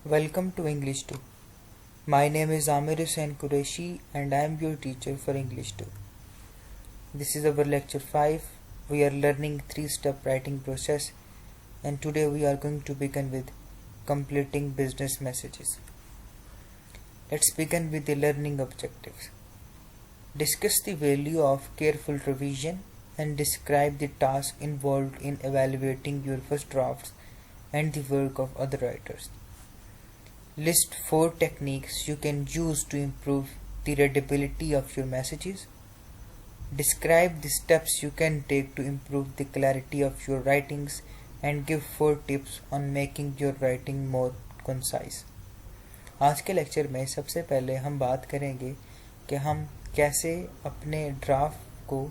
Welcome to English 2. My name is Amir Hussain Qureshi and I am your teacher for English 2. This is our lecture 5. We are learning 3-step writing process and today we are going to begin with completing business messages. Let's begin with the learning objectives. Discuss the value of careful revision and describe the task involved in evaluating your first drafts and the work of other writers. List 4 techniques you can use to improve the readability of your messages. Describe the steps you can take to improve the clarity of your writings and give 4 tips on making your writing more concise. आज के lecture में सबसे पहले हम बात करेंगे कि हम कैसे अपने ड्राफ्ट को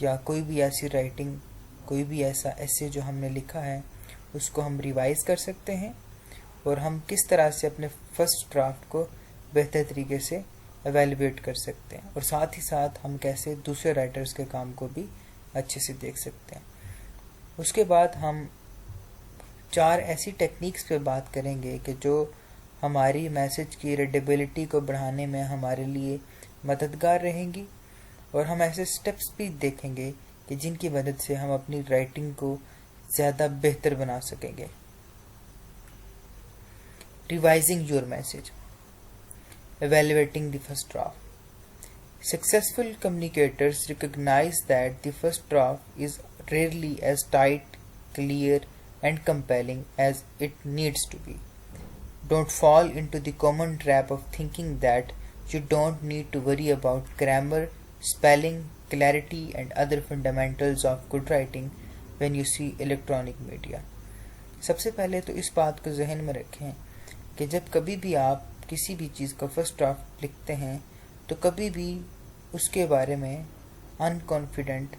या कोई भी ऐसी राइटिंग, कोई भी ऐसा एसे जो हमने लिखा है उसको हम रिवाइज कर सकते हैं और हम किस तरह से अपने फर्स्ट ड्राफ्ट को बेहतर तरीके से एवेल्युएट कर सकते हैं और साथ ही साथ हम कैसे दूसरे राइटर्स के काम को भी अच्छे से देख सकते हैं। उसके बाद हम 4 ऐसी टेक्निक्स पे बात करेंगे कि जो हमारी मैसेज की रीडेबिलिटी को बढ़ाने में हमारे लिए मददगार रहेंगी और हम ऐसे स्टेप्स भी देखेंगे कि जिनकी मदद से हम अपनी राइटिंग को ज़्यादा बेहतर बना सकेंगे। Revising your message. Evaluating the first draft. Successful communicators recognize that the first draft is rarely as tight, clear, and compelling as it needs to be. Don't fall into the common trap of thinking that you don't need to worry about grammar, spelling, clarity, and other fundamentals of good writing when you see electronic media. सबसे पहले तो इस बात को जहन में रखें कि जब कभी भी आप किसी भी चीज़ का फर्स्ट ड्राफ्ट लिखते हैं तो कभी भी उसके बारे में अनकॉन्फिडेंट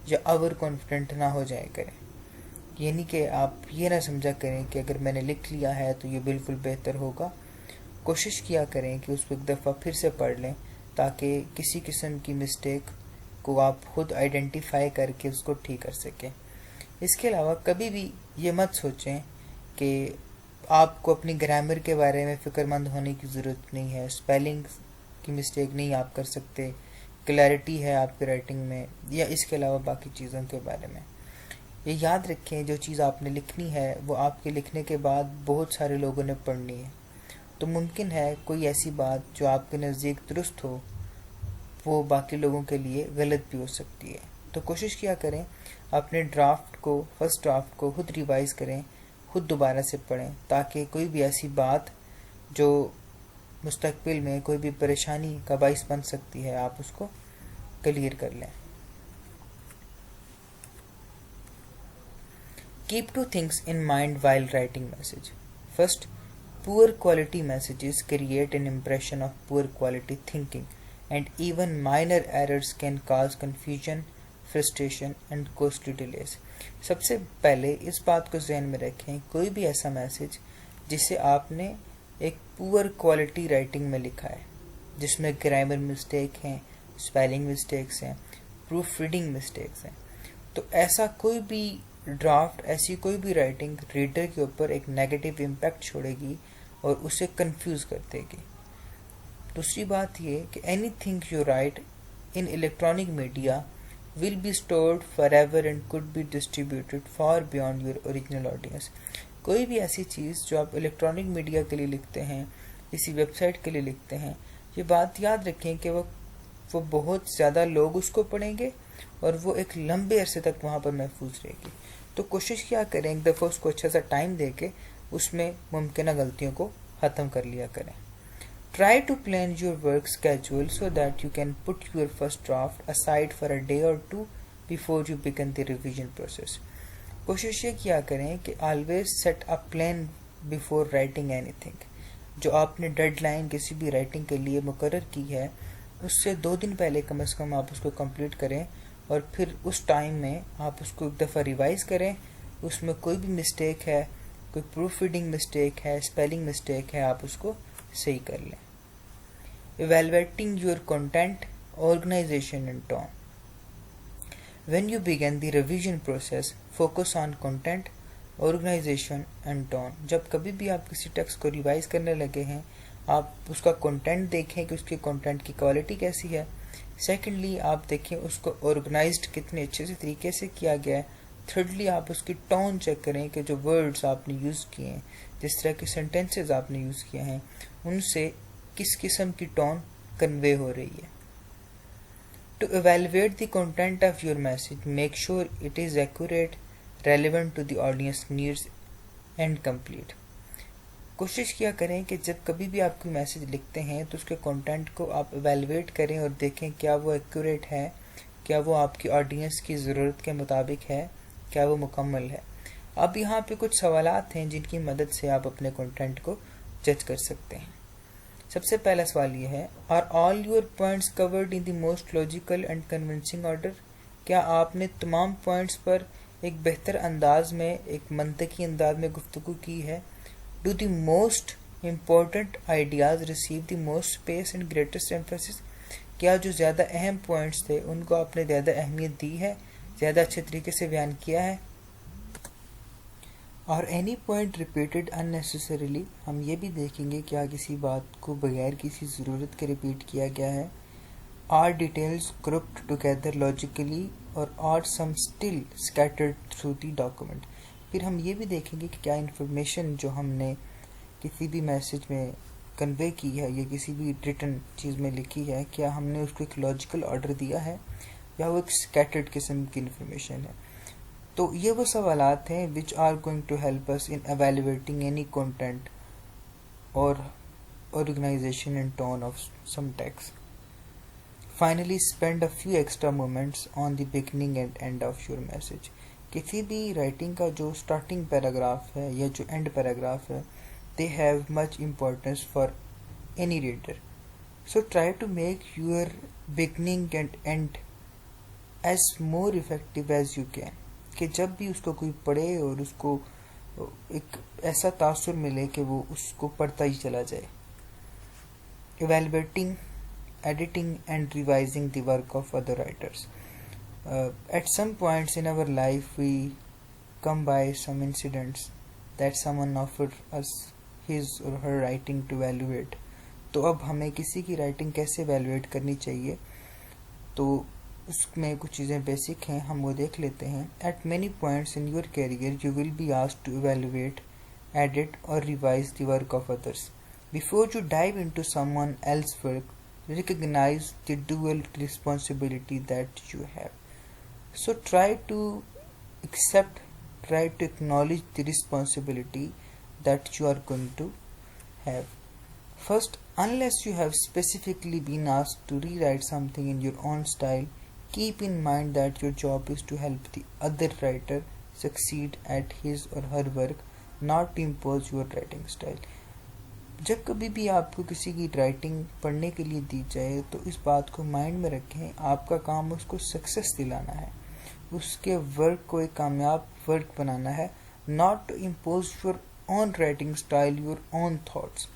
या ओवर कॉन्फिडेंट ना हो जाए करें। यानी कि आप ये ना समझा करें कि अगर मैंने लिख लिया है तो ये बिल्कुल बेहतर होगा। कोशिश किया करें कि उसको एक दफ़ा फिर से पढ़ लें ताकि किसी किस्म की मिस्टेक को आप खुद आइडेंटिफाई करके उसको ठीक कर सकें। इसके अलावा कभी भी ये मत सोचें कि आपको अपनी ग्रामर के बारे में फ़िक्रमंद होने की ज़रूरत नहीं है, स्पेलिंग की मिस्टेक नहीं आप कर सकते, क्लैरिटी है आपकी राइटिंग में या इसके अलावा बाकी चीज़ों के बारे में। ये याद रखें जो चीज़ आपने लिखनी है वो आपके लिखने के बाद बहुत सारे लोगों ने पढ़नी है, तो मुमकिन है कोई ऐसी बात जो आपके नज़दीक दुरुस्त हो वो बाकी लोगों के लिए गलत भी हो सकती है। तो कोशिश किया करें अपने ड्राफ्ट को, फर्स्ट ड्राफ्ट को खुद रिवाइज़ करें, खुद दोबारा से पढ़ें ताकि कोई भी ऐसी बात जो मुस्तकबिल में कोई भी परेशानी का बाइस बन सकती है आप उसको क्लियर कर लें। Keep 2 things in mind while writing message. First, poor quality messages create an impression of poor quality thinking and even minor errors can cause confusion, frustration and costly delays. सबसे पहले इस बात को ज़हन में रखें, कोई भी ऐसा मैसेज जिसे आपने एक पुअर क्वालिटी राइटिंग में लिखा है जिसमें ग्रामर मिस्टेक हैं, स्पेलिंग मिस्टेक्स हैं, प्रूफ रीडिंग मिस्टेक्स हैं, तो ऐसा कोई भी ड्राफ्ट, ऐसी कोई भी राइटिंग रीडर के ऊपर एक नेगेटिव इम्पैक्ट छोड़ेगी और उसे कंफ्यूज कर देगी। दूसरी बात ये कि anything you right in electronic media will be stored forever and could be distributed far beyond your original audience. कोई भी ऐसी चीज़ जो आप इलेक्ट्रॉनिक मीडिया के लिए लिखते हैं, किसी वेबसाइट के लिए लिखते हैं, ये बात याद रखें कि वो बहुत ज़्यादा लोग उसको पढ़ेंगे और वो एक लंबे अरसे तक वहाँ पर महफूज रहेगी। तो कोशिश क्या करें एक दफ़ा उसको अच्छा सा टाइम दे के उसमें मुमकिन गलतियों को ख़त्म कर लिया करें। Try to plan your work schedule so that you can put your first draft aside for a day or 2 before you begin the revision process. कोशिश ये किया करें कि always set a plan before writing anything. जो आपने deadline किसी भी writing के लिए मुकर्रर की है उससे 2 दिन पहले कम से कम आप उसको कंप्लीट करें और फिर उस टाइम में आप उसको एक दफ़ा रिवाइज करें। उसमें कोई भी मिस्टेक है, कोई प्रूफ रीडिंग मिस्टेक है, स्पेलिंग मिस्टेक है, आप उसको सही कर लें। Evaluating your content, organization and tone. When you begin the revision process, focus on content, organisation and tone. जब कभी भी आप किसी टेक्स्ट को रिवाइज करने लगे हैं, आप उसका कंटेंट देखें कि उसके कंटेंट की क्वालिटी कैसी है। सेकेंडली, आप देखें उसको ऑर्गेनाइज्ड कितने अच्छे से तरीके से किया गया है। थर्डली, आप उसकी टोन चेक करें कि जो वर्ड्स आपने यूज़ किए हैं, जिस तरह के सेंटेंसेस आपने यूज़ किए हैं, उनसे किस किस्म की टोन कन्वे हो रही है। To evaluate the content of your message, make sure it is accurate, relevant to the audience needs and complete. कोशिश किया करें कि जब कभी भी आप कोई मैसेज लिखते हैं तो उसके कंटेंट को आप एवेलुएट करें और देखें क्या वो एक्यूरेट है, क्या वो आपकी ऑडियंस की ज़रूरत के मुताबिक है, क्या वो मुकम्मल है। अब यहाँ पे कुछ सवालात हैं जिनकी मदद से आप अपने कंटेंट को जज कर सकते हैं। सबसे पहला सवाल ये है, are all your points covered in the most logical and convincing order? क्या आपने तमाम पॉइंट्स पर एक बेहतर अंदाज में, एक मंतकी अंदाज में गुफ्तगू की है? Do the most important ideas receive the most space and greatest emphasis? क्या जो ज़्यादा अहम पॉइंट्स थे उनको आपने ज़्यादा अहमियत दी है, ज़्यादा अच्छे तरीके से बयान किया है? और एनी पॉइंट रिपीटेड अननेसेसरीली? हम ये भी देखेंगे क्या किसी बात को बगैर किसी ज़रूरत के रिपीट किया गया है? Are details grouped together logically और are some still scattered through the document? फिर हम ये भी देखेंगे कि क्या इन्फॉर्मेशन जो हमने किसी भी मैसेज में कन्वे की है या किसी भी रिटन चीज़ में लिखी है, क्या हमने उसको एक लॉजिकल ऑर्डर दिया है या वो एक स्कैटर्ड किस्म की इन्फॉर्मेशन है। तो ये वो सवालात हैं which are going to help us in evaluating any content और organization and tone of some text. Finally, spend a few extra moments on the beginning and end of your message. किसी भी writing का जो starting paragraph है या जो end paragraph है, they have much importance for any reader. So try to make your beginning and end as more effective as you can, कि जब भी उसको कोई पढ़े और उसको एक ऐसा तासुर मिले कि वो उसको पढ़ता ही चला जाए। Evaluating, editing and revising the work of other writers. At some points in our life we come by some incidents that someone offered us his or her writing to evaluate. तो अब हमें किसी की राइटिंग कैसे evaluate करनी चाहिए, तो उसमें कुछ चीज़ें बेसिक हैं, हम वो देख लेते हैं। At many points in your career you will be asked to evaluate, edit or revise the work of others. Before you dive into someone else's work, recognize the dual responsibility that you have. So try to accept, try to acknowledge the responsibility that you are going to have. First, unless you have specifically been asked to rewrite something in your own style, keep in mind that your job is to help the other writer succeed at his or her work, not to impose your writing style. जब कभी भी आपको किसी की writing पढ़ने के लिए दी जाए तो इस बात को माइंड में रखें, आपका काम उसको सक्सेस दिलाना है, उसके वर्क को एक कामयाब वर्क बनाना है, not to impose your own writing style, your own thoughts.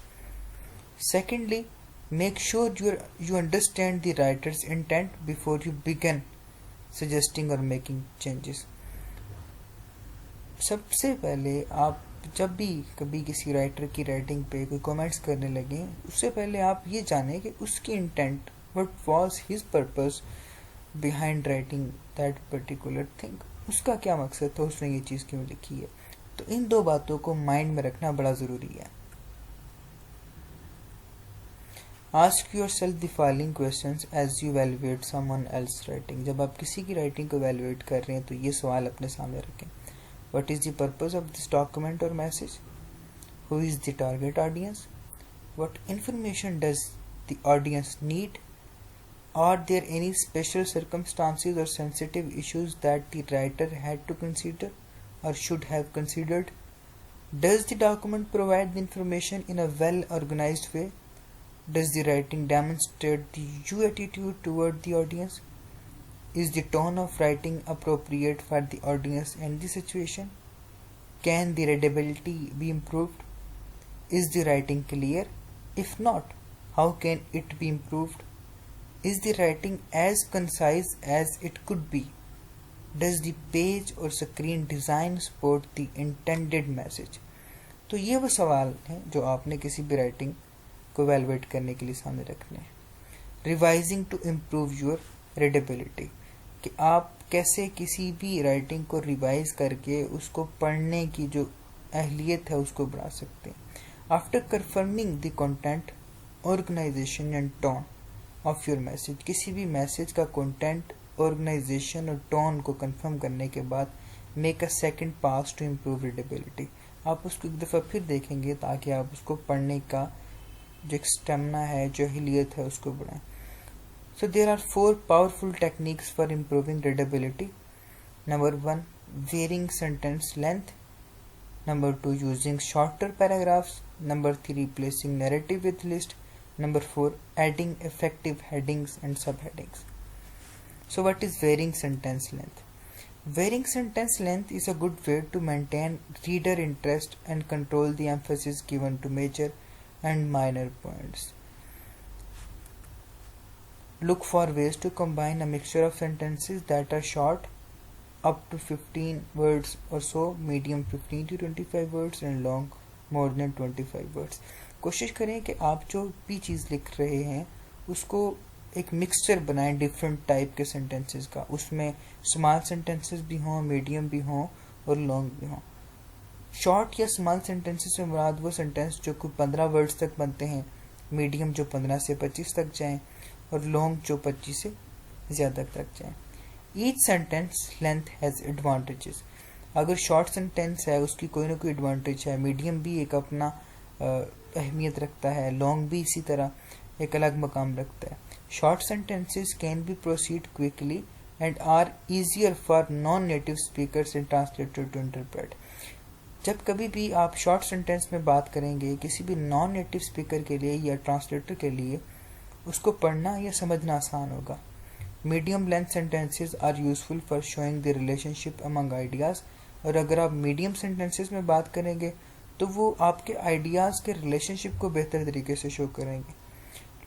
Secondly, make sure you understand the writer's intent before you begin suggesting or making changes. सबसे पहले आप जब भी कभी किसी राइटर की राइटिंग पे कोई कमेंट्स करने लगे, उससे पहले आप ये जानें कि उसकी intent, what was his purpose behind writing that particular thing, उसका क्या मकसद था, उसने ये चीज़ क्यों लिखी है। तो इन दो बातों को माइंड में रखना बड़ा ज़रूरी है। Ask yourself the following questions as you evaluate someone else writing. जब आप किसी की राइटिंग को evaluate कर रहे हैं तो ये सवाल अपने सामने रखें। What is the purpose of this document or message? Who is the target audience? What information does the audience need? Are there any special circumstances or sensitive issues that the writer had to consider or should have considered? Does the document provide the information in a well-organized way? Does the writing demonstrate the you attitude toward the audience? Is the tone of writing appropriate for the audience and the situation? Can the readability be improved? Is the writing clear? If not, how can it be improved? Is the writing as concise as it could be? Does the page और screen design support the intended message. तो ये वो सवाल हैं जो आपने किसी भी राइटिंग को एवेलुएट करने के लिए सामने रखने हैं। Revising to improve your readability, कि आप कैसे किसी भी राइटिंग को रिवाइज करके उसको पढ़ने की जो अहलियत है उसको बढ़ा सकते हैं। After confirming the content, organisation and tone of your message, किसी भी मैसेज का कंटेंट, ऑर्गेनाइजेशन और टोन को कंफर्म करने के बाद make a second pass to improve readability, आप उसको एक दफ़ा फिर देखेंगे ताकि आप उसको पढ़ने का जो स्टेमिना है, जो अहलियत है, उसको बढ़ाएं। So there are 4 powerful techniques for improving readability. Number 1, varying sentence length. Number 2, using shorter paragraphs. Number 3, replacing narrative with list. Number 4, adding effective headings and subheadings. So what is varying sentence length? Varying sentence length is a good way to maintain reader interest and control the emphasis given to major and minor points. Look for ways to combine a mixture of sentences that are short, up to 15 words or so, medium 15 to 25 words, and long more than 25 words. कोशिश करें कि आप जो भी चीज़ लिख रहे हैं उसको एक मिक्सचर बनाएं डिफरेंट टाइप के सेंटेंसेस का। उसमें स्मॉल सेंटेंसेस भी हों, मीडियम भी हों और लॉन्ग भी हों। शॉर्ट या स्मॉल सेंटेंसेस में मुराद वो सेंटेंस जो कोई 15 वर्ड्स तक बनते हैं, मीडियम जो 15 से 25 तक जाएं और लॉन्ग जो 25 से ज़्यादा तक जाएं। Each sentence length has advantages. अगर शॉर्ट सेंटेंस है उसकी कोई ना कोई एडवांटेज है, मीडियम भी एक अपना अहमियत रखता है, लॉन्ग भी इसी तरह एक अलग मकाम रखता है। Short sentences can be proceed quickly and are easier for non native speakers and translator to interpret. जब कभी भी आप शॉर्ट सेंटेंस में बात करेंगे किसी भी नॉन नेटिव स्पीकर के लिए या ट्रांसलेटर के लिए, उसको पढ़ना या समझना आसान होगा। Medium length sentences are useful for showing the relationship among ideas, और अगर आप मीडियम सेंटेंसेस में बात करेंगे तो वो आपके आइडियाज़ के रिलेशनशिप को बेहतर तरीके से शो करेंगे।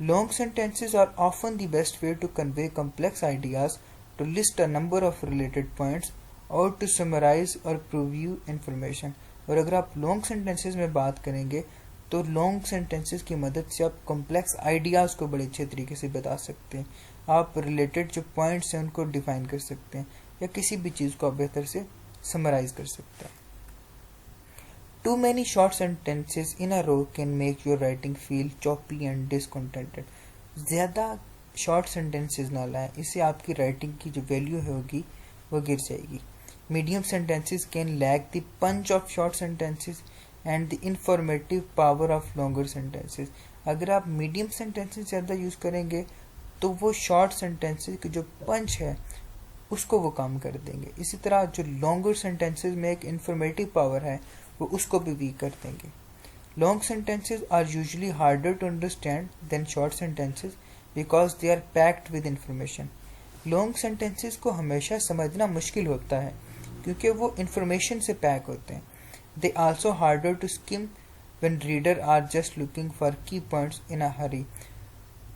Long sentences are often the best way to convey complex ideas, to list a number of related points और टू समराइज और प्रीव्यू इंफॉर्मेशन। और अगर आप लॉन्ग सेंटेंसेस में बात करेंगे तो लॉन्ग सेंटेंसेस की मदद से आप कॉम्प्लेक्स आइडियाज़ को बड़े अच्छे तरीके से बता सकते हैं। आप रिलेटेड जो पॉइंट्स हैं उनको डिफाइन कर सकते हैं या किसी भी चीज़ को आप बेहतर से समराइज कर सकते हैं। Too many short sentences in a row can make your writing feel choppy and discontented. ज़्यादा शॉर्ट सेंटेंसेस ना लाएं, इससे आपकी राइटिंग की जो वैल्यू होगी वो गिर जाएगी। Medium sentences can lack the punch of short sentences and the informative power of longer sentences. अगर आप मीडियम सेंटेंसेस ज़्यादा यूज़ करेंगे तो वो शॉर्ट सेंटेंसेस की जो पंच है उसको वो कम कर देंगे। इसी तरह जो लॉन्गर सेंटेंसेस में एक इंफॉर्मेटिव पावर है वो उसको भी वीक कर देंगे। Long sentences are usually harder to understand than short sentences because they are packed with information. Long sentences को हमेशा समझना मुश्किल होता है क्योंकि वो इंफॉर्मेशन से पैक होते हैं। They also harder to skim when reader are just looking for key points in a hurry.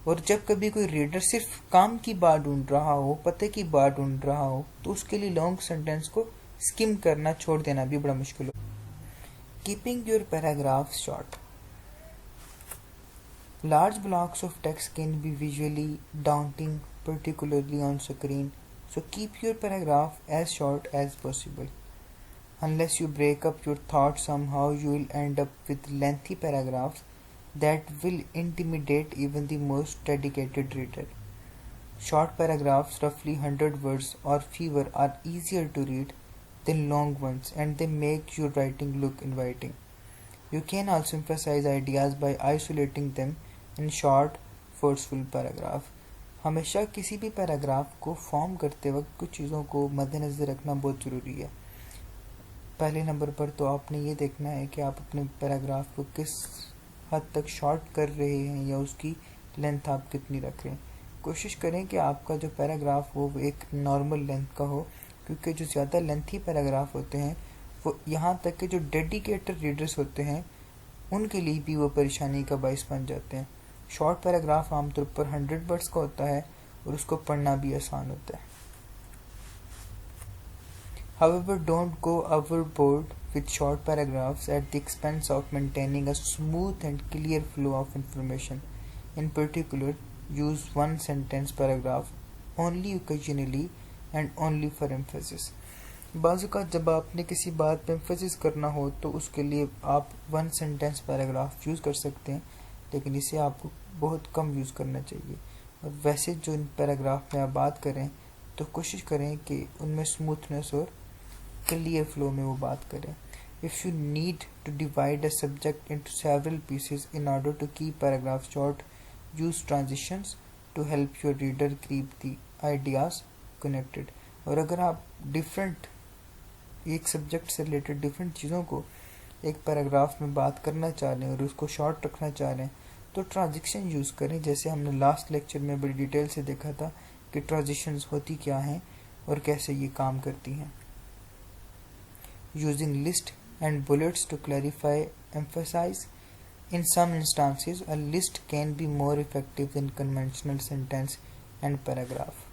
और जब कभी कोई रीडर सिर्फ काम की बात ढूंढ रहा हो, पते की बात ढूंढ रहा हो, तो उसके लिए लॉन्ग सेंटेंस को स्किम करना, छोड़ देना भी बड़ा मुश्किल हो। Keeping your paragraphs short. Large blocks of text can be visually daunting, particularly on screen, so keep your paragraph as short as possible. Unless you break up your thoughts somehow, you will end up with lengthy paragraphs that will intimidate even the most dedicated reader. Short paragraphs, roughly 100 words or fewer, are easier to read than long ones, and they make your writing look inviting. You can also emphasize ideas by isolating them in short, forceful paragraphs. हमेशा किसी भी paragraph को form करते वक्त कुछ चीज़ों को मद्देनज़र रखना बहुत ज़रूरी है। पहले नंबर पर तो आपने ये देखना है कि आप अपने पैराग्राफ को किस हद तक शॉर्ट कर रहे हैं या उसकी लेंथ आप कितनी रख रहे हैं। कोशिश करें कि आपका जो पैराग्राफ हो वो एक नॉर्मल लेंथ का हो, क्योंकि जो ज़्यादा लेंथी पैराग्राफ होते हैं वो यहाँ तक कि जो डेडिकेटेड रीडर्स होते हैं उनके लिए भी वो परेशानी का बाइस बन जाते हैं। शॉर्ट पैराग्राफ आमतौर पर 100 वर्ड्स का होता है और उसको पढ़ना भी आसान होता है। However, don't go overboard with short paragraphs at the expense of maintaining a smooth and clear flow of information. In particular, use one sentence paragraph only occasionally and only for emphasis. बाज़ जब आपने किसी बात पे emphasis करना हो तो उसके लिए आप वन सेंटेंस पैराग्राफ यूज़ कर सकते हैं, लेकिन इसे आपको बहुत कम यूज़ करना चाहिए। और वैसे जो इन पैराग्राफ में आप बात करें तो कोशिश करें कि उनमें स्मूथनेस और क्लियर फ्लो में वो बात करें। If you need to divide a subject into several pieces in order to keep paragraph short, use transitions to help your reader keep the ideas connected. और अगर आप डिफरेंट एक सब्जेक्ट से रिलेटेड डिफरेंट चीज़ों को एक पैराग्राफ में बात करना चाह रहे हैं और उसको शॉर्ट रखना चाह रहे हैं तो ट्रांजिशन यूज़ करें, जैसे हमने लास्ट लेक्चर में बड़ी डिटेल से देखा था कि ट्रांजिशंस होती क्या हैं और कैसे ये काम करती हैं। Using list and bullets to clarify emphasize. In some instances, a list can be more effective than conventional sentence and paragraph.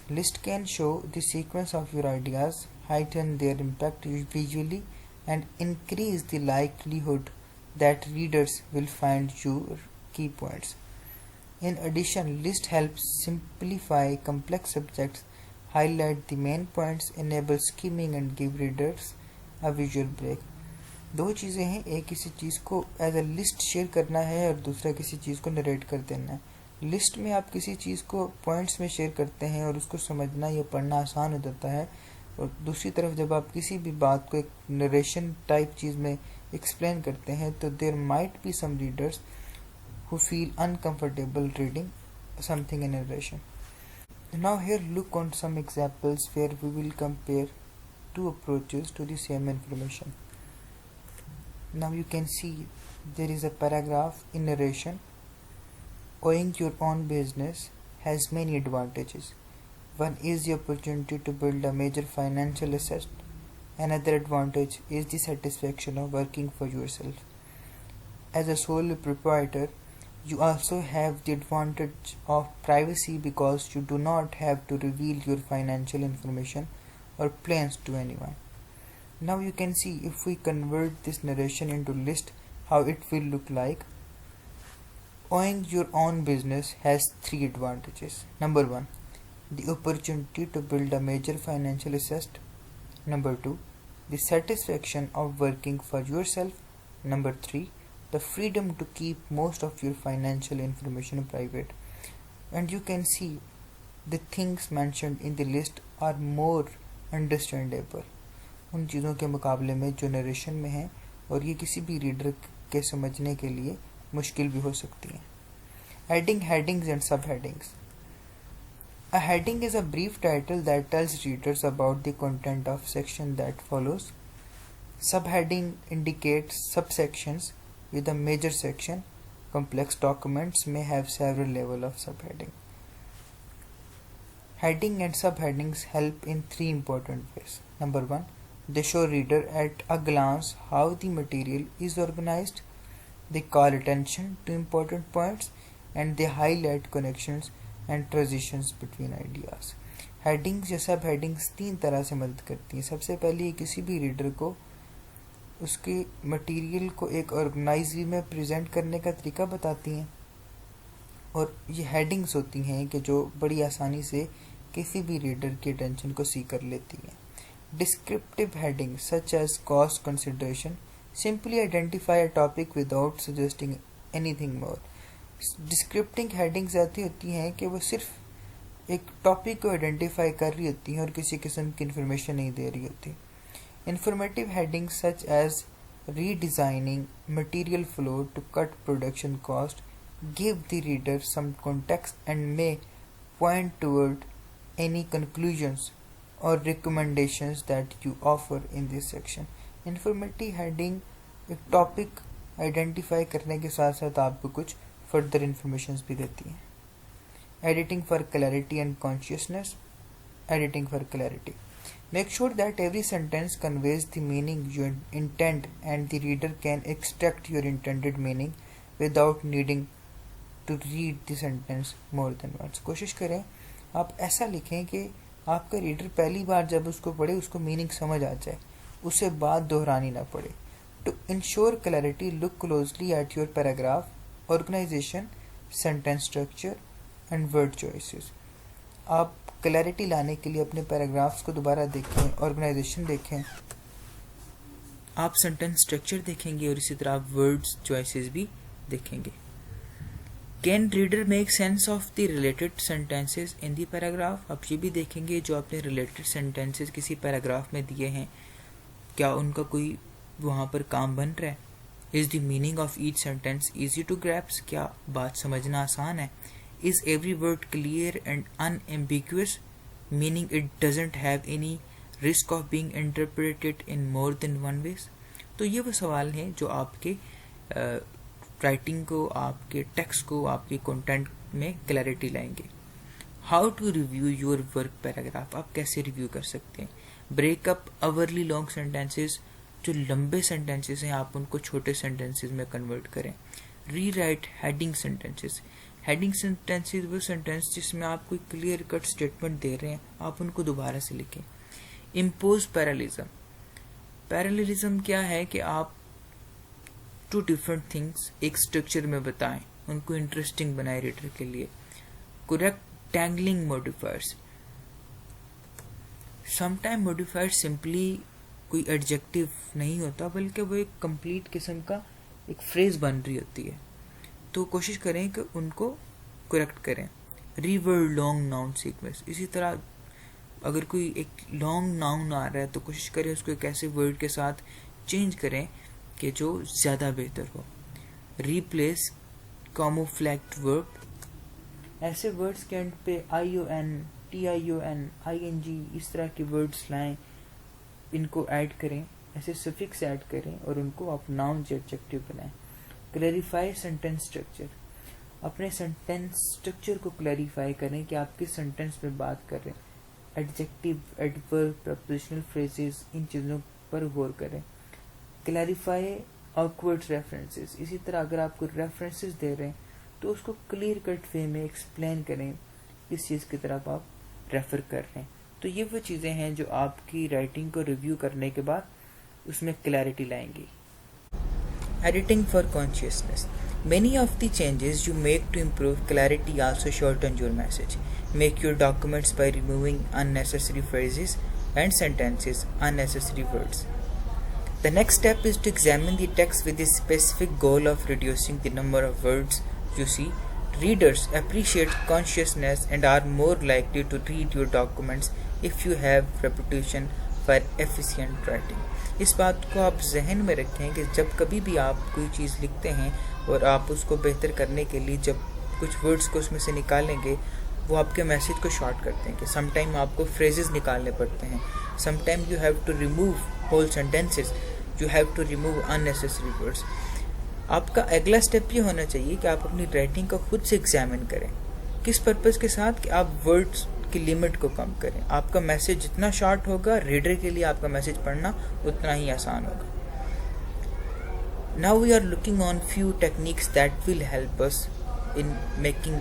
List can show the sequence of your ideas, heighten their impact visually, and increase the likelihood that readers will find your key points. In addition, list helps simplify complex subjects, highlight the main points, enable skimming, and give readers a visual break. दो चीज़ें हैं, एक किसी चीज़ को as a list share करना है और दूसरा किसी चीज़ को नरेट कर देना है। लिस्ट में आप किसी चीज़ को पॉइंट्स में शेयर करते हैं और उसको समझना या पढ़ना आसान हो जाता है, और दूसरी तरफ जब आप किसी भी बात को एक नरेशन टाइप चीज़ में एक्सप्लेन करते हैं तो there might be some readers who feel uncomfortable reading something in narration. Now here look on some examples where we will compare two approaches to the same information. Now you can see there is a paragraph in narration. Owning your own business has many advantages. One is the opportunity to build a major financial asset. Another advantage is the satisfaction of working for yourself. As a sole proprietor, you also have the advantage of privacy because you do not have to reveal your financial information or plans to anyone. Now you can see if we convert this narration into list how it will look like. Owning your own business has three advantages. Number 1, the opportunity to build a major financial asset. Number 2, the satisfaction of working for yourself. Number 3, the freedom to keep most of your financial information private. And you can see the things mentioned in the list are more understandable उन चीज़ों के मुकाबले में जो narration में है, और ये किसी भी रीडर के समझने के लिए मुश्किल भी हो सकती हैं. Adding headings and subheadings. A heading is a brief title that tells readers about the content of section that follows. Subheading indicates subsections with a major section. Complex documents may have several levels of subheading. Heading and subheadings help in three important ways. Number 1, they show reader at a glance how the material is organized. They call attention to important points and they highlight connections and transitions between ideas. Headings या सब headings तीन तरह से मदद करती हैं. सबसे पहले ये किसी भी रीडर को उसके मटेरियल को एक ऑर्गेनाइज वे में प्रेजेंट करने का तरीका बताती हैं, और ये हेडिंग्स होती हैं कि जो बड़ी आसानी से किसी भी रीडर की अटेंशन को सी कर लेती हैं. Descriptive headings such as cost consideration simply identify a topic without suggesting anything more. Descriptive headings ऐसी होती हैं कि वो सिर्फ एक टॉपिक को आइडेंटिफाई कर रही होती हैं और किसी किस्म की इंफॉर्मेशन नहीं दे रही होती. Informative headings such as redesigning material flow to cut production cost give the reader some context and may point toward any conclusions or recommendations that you offer in this section. Informative heading एक topic identify करने के साथ साथ आपको कुछ further information भी देती हैं. Editing for clarity and consciousness. Editing for clarity. Make sure that every sentence conveys the meaning you intend and the reader can extract your intended meaning without needing to read the sentence more than once. कोशिश करें आप ऐसा लिखें कि आपका reader पहली बार जब उसको पढ़े उसको मीनिंग समझ आ जाए, उसे बात दोहरानी ना पड़े। To ensure clarity, look closely at your paragraph, organisation, sentence structure and word choices. आप क्लैरिटी लाने के लिए अपने पैराग्राफ्स को दोबारा देखें, ऑर्गेनाइजेशन देखें, आप सेंटेंस स्ट्रक्चर देखेंगे और इसी तरह आप वर्ड्स चॉइसेस भी देखेंगे। Can reader make sense of the related sentences in the paragraph. आप ये भी देखेंगे जो आपने रिलेटेड सेंटेंसेस किसी पैराग्राफ में दिए हैं, क्या उनका कोई वहाँ पर काम बन रहा है। Is the meaning of each sentence easy to grasp, क्या बात समझना आसान है। Is every word clear and unambiguous, meaning it doesn't have any risk of being interpreted in more than one ways. तो ये वो सवाल हैं जो आपके राइटिंग को, आपके टेक्स्ट को, आपके कंटेंट में क्लैरिटी लाएंगे। How to review your work paragraph, आप कैसे रिव्यू कर सकते हैं। ब्रेकअप ओवरली लॉन्ग सेंटेंसेस, जो लंबे सेंटेंसेस हैं आप उनको छोटे सेंटेंसेस में कन्वर्ट करें। री right heading sentences, heading sentences वो सेंटेंस जिसमें आप कोई क्लियर कट स्टेटमेंट दे रहे हैं, आप उनको दोबारा से लिखें। इम्पोज पैरालिज्म, पैरालिज्म क्या है कि आप टू डिफरेंट थिंग्स एक स्ट्रक्चर में बताएं, उनको इंटरेस्टिंग बनाए रीडर के लिए। Correct tangling modifiers, sometime modifier simply कोई एडजेक्टिव नहीं होता बल्कि वो एक कंप्लीट किस्म का एक फ्रेज बन रही होती है, तो कोशिश करें कि उनको करेक्ट करें। रीवर्ड लॉन्ग नाउन सीक्वेंस, इसी तरह अगर कोई एक लॉन्ग नाउन आ रहा है तो कोशिश करें उसको एक ऐसे वर्ड के साथ चेंज करें कि जो ज़्यादा बेहतर हो। रिप्लेस कैमोफ्लेक्ड वर्ड, ऐसे वर्ड्स के एंड पे ION, TION, ING इस तरह के वर्ड्स लाएं, इनको ऐड करें, ऐसे सफिक्स ऐड करें और उनको आप नाउन या एडजेक्टिव बनाएं। क्लैरिफाई सेंटेंस स्ट्रक्चर, अपने सेंटेंस स्ट्रक्चर को क्लैरिफाई करें कि आप किस सेंटेंस में बात कर रहे हैं। एडजेक्टिव, एडवर्ब, प्रपोजिशनल फ्रेजेस, इन चीज़ों पर गौर करें। क्लैरिफाई ऑकवर्ड रेफरेंसेस, इसी तरह अगर आपको रेफरेंसेस दे रहे हैं तो उसको क्लियर कट वे में एक्सप्लेन करें किस चीज़ की तरफ आप रेफर कर रहे हैं। तो ये वो चीज़ें हैं जो आपकी राइटिंग को रिव्यू करने के बाद उसमें क्लैरिटी लाएंगी। Editing for consciousness, many of the changes you make to improve clarity also shorten your message. Make your documents by removing unnecessary phrases and sentences, unnecessary words. The next step is to examine the text with the specific goal of reducing the number of words you see. Readers appreciate consciousness and are more likely to read your documents if you have reputation for efficient writing. इस बात को आप जहन में रखें कि जब कभी भी आप कोई चीज़ लिखते हैं और आप उसको बेहतर करने के लिए जब कुछ वर्ड्स को उसमें से निकालेंगे वो आपके मैसेज को शॉर्ट करते हैं कि समटाइम आपको फ्रेजेस निकालने पड़ते हैं, sometime you have to remove whole sentences, you have to remove unnecessary words. आपका अगला स्टेप ये होना चाहिए कि आप अपनी राइटिंग को खुद से एग्जामिन करें, किस पर्पज़ के साथ कि आप वर्ड्स की लिमिट को कम करें। आपका मैसेज जितना शॉर्ट होगा रीडर के लिए आपका मैसेज पढ़ना उतना ही आसान होगा। Now we are looking on few techniques that will help us in making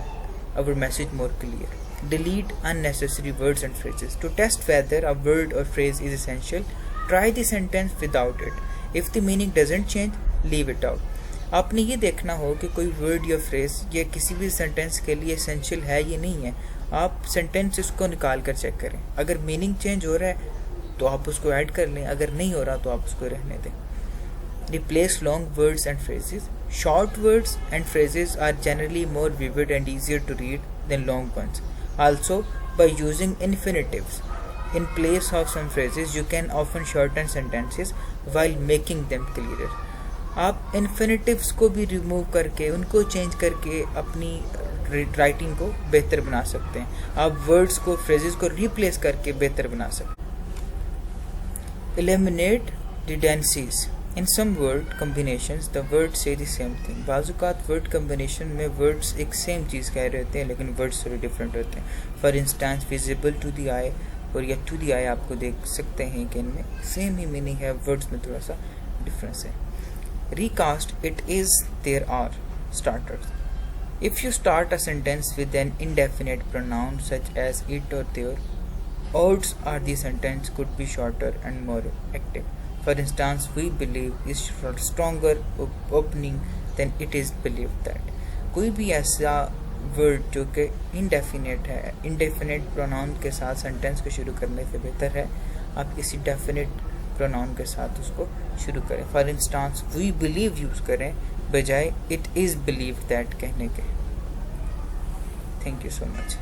our message more clear. Delete unnecessary words and phrases. To test whether a word or phrase is essential, try the sentence without it. If the meaning doesn't change, leave it out. आपने ये देखना हो कि कोई word या phrase ये किसी भी सेंटेंस के लिए एसेंशियल है या नहीं है। आप सेंटेंस इसको निकाल कर चेक करें, अगर मीनिंग चेंज हो रहा है तो आप उसको ऐड कर लें, अगर नहीं हो रहा तो आप उसको रहने दें। Replace long words and phrases. Short words and phrases are generally more vivid and easier to read than long ones. Also, by using infinitives in place of some phrases, you can often shorten sentences while making them clearer. आप infinitives को भी remove करके उनको change करके अपनी writing को बेहतर बना सकते हैं। आप वर्ड्स को, फ्रेजेस को रिप्लेस करके बेहतर बना सकते हैं। Eliminate redundancies. In some word combinations, the words say the same thing. बाज़-औक़ात word combination में words एक same चीज़ कह रहे होते हैं लेकिन words थोड़े different होते हैं। For instance, visible to the eye और या to the eye आपको देख सकते हैं कि इनमें same ही meaning है, words में थोड़ा सा difference है। Recast it is, there are starters. If you start a sentence with an indefinite pronoun such as it or there Odds are the sentence could be shorter and more active. For instance, we believe is stronger opening than it is believed that. कोई भी ऐसा word जो कि indefinite है, indefinite pronoun के साथ sentence को शुरू करने से बेहतर है आप इसी डेफिनेट प्रोनाउन के साथ उसको शुरू करें. For instance we believe use करें बजाय इट इज़ बिलीव दैट कहने के. Thank you so much.